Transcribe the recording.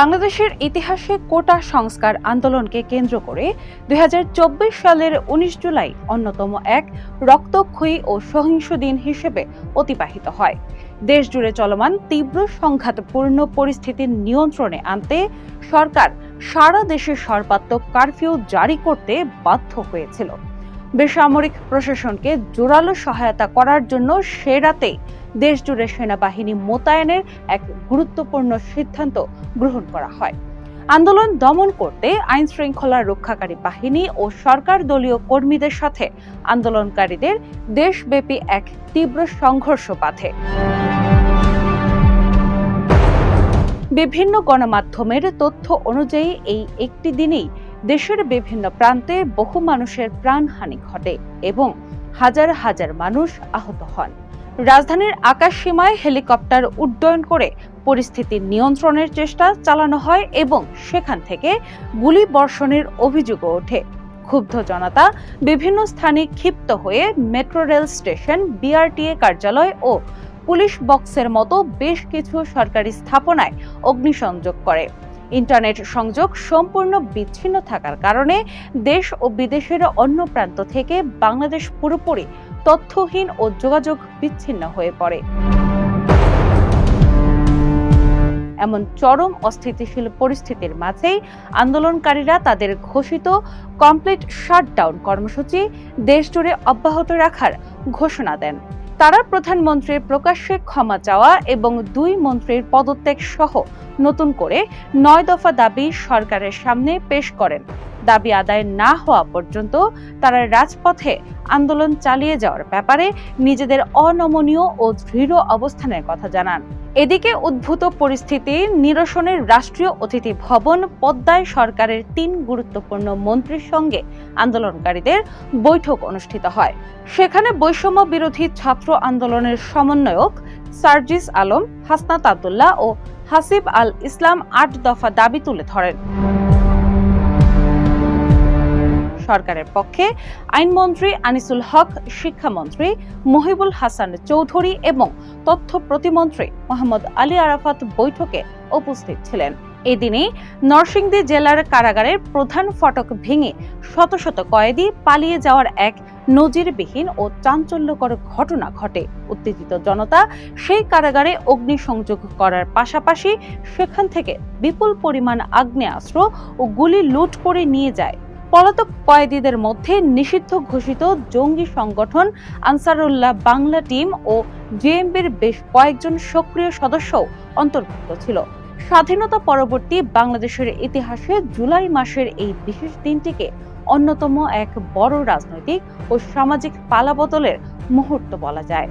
বাংলাদেশের ইতিহাসে কোটা সংস্কার আন্দোলনকে কেন্দ্র করে 2024 সালের 19 জুলাই অন্যতম এক রক্তক্ষয়ী ও সহিংস দিন হিসেবে অতিবাহিত হয়। দেশ জুড়ে চলমান তীব্র সংঘাতপূর্ণ পরিস্থিতির নিয়ন্ত্রণে আনতে সরকার সারা দেশে সর্বাত্মক কারফিউ জারি করতে বাধ্য হয়েছিল। বেসামরিক প্রশাসনকে জোরালো সহায়তা করার জন্য সে রাতেই দেশজুড়ে সেনাবাহিনী মোতায়েনের এক গুরুত্বপূর্ণ সিদ্ধান্ত গ্রহণ করা হয়। আন্দোলন দমন করতে আইন শৃঙ্খলা রক্ষাকারী বাহিনী ও সরকার দলীয় কর্মীদের সাথে আন্দোলনকারীদের দেশব্যাপী এক তীব্র সংঘর্ষ বাধে। বিভিন্ন গণমাধ্যমের তথ্য অনুযায়ী এই একটি দিনেই দেশের বিভিন্ন প্রান্তে বহু মানুষের প্রাণহানি ঘটে এবং হাজার হাজার মানুষ আহত হন। রাজধানীর আকাশসীমায় হেলিকপ্টার উড্ডয়ন করে পরিস্থিতি নিয়ন্ত্রণের চেষ্টা চালানো হয় এবং সেখান থেকে গুলি বর্ষণের অভিযোগও ওঠে। ক্ষুব্ধ জনতা বিভিন্ন স্থানে ক্ষিপ্ত হয়ে মেট্রো রেল স্টেশন, বিআরটিএ কার্যালয় ও পুলিশ বক্সের মতো বেশ কিছু সরকারি স্থাপনায় অগ্নিসংযোগ করে। ইন্টারনেট সংযোগ সম্পূর্ণ বিচ্ছিন্ন থাকার কারণে দেশ ও বিদেশের অন্য প্রান্ত থেকে বাংলাদেশ পুরোপুরি তথ্যহীন ও যোগাযোগ বিচ্ছিন্ন হয়ে পড়ে। এমন চরম অস্থিতিশীল পরিস্থিতির মাঝেই আন্দোলনকারীরা তাদের ঘোষিত কমপ্লিট শাটডাউন কর্মসূচি দেশজুড়ে অব্যাহত রাখার ঘোষণা দেন। তারা প্রধানমন্ত্রীর প্রকাশ্যে ক্ষমা চাওয়া এবং 2 মন্ত্রীর পদত্যাগ সহ নতুন করে 9 দফা দাবি সরকারের সামনে পেশ করেন। দাবি আদায় না হওয়া পর্যন্ত তারা রাজপথে আন্দোলন চালিয়ে যাওয়ার ব্যাপারে নিজেদের অনমনীয় ও দৃঢ় অবস্থানের কথা জানান। এদিকে উদ্ভূত পরিস্থিতি নিরসনের রাষ্ট্রীয় অতিথি ভবন পদ্মায় সরকারের 3 গুরুত্বপূর্ণ মন্ত্রীর সঙ্গে আন্দোলনকারীদের বৈঠক অনুষ্ঠিত হয়। সেখানে বৈষম্য বিরোধী ছাত্র আন্দোলনের সমন্বয়ক সার্জিস আলম, হাসনাত আব্দুল্লাহ ও হাসিব আল ইসলাম 8 দফা দাবি তুলে ধরেন। সরকারের পক্ষে আইনমন্ত্রী আনিসুল হক, শিক্ষামন্ত্রী মহিবুল হাসান চৌধুরী এবং তথ্য প্রতিমন্ত্রী মোহাম্মদ আলী আরাফাত বৈঠকে উপস্থিত ছিলেন। এদিনই নরসিংদী জেলার কারাগারের প্রধান ফটক ভেঙে শত শত কয়েদি পালিয়ে যাওয়ার এক নজিরবিহীন ও চাঞ্চল্যকর ঘটনা ঘটে। উত্তেজিত জনতা সেই কারাগারে অগ্নিসংযোগ করার পাশাপাশি সেখান থেকে বিপুল পরিমাণ আগ্নেয়াস্ত্র ও গুলি লুট করে নিয়ে যায়। পলাতক কয়েদিদের মধ্যে নিষিদ্ধ ঘোষিত জঙ্গি সংগঠন আনসারুল্লাহ বাংলা টিম ও জেএমবির বেশ কয়েকজন সক্রিয় সদস্যও অন্তর্ভুক্ত ছিল। স্বাধীনতা পরবর্তী বাংলাদেশের ইতিহাসে জুলাই মাসের এই বিশেষ দিনটিকে অন্যতম এক বড় রাজনৈতিক ও সামাজিক পালাবদলের মুহূর্ত বলা যায়।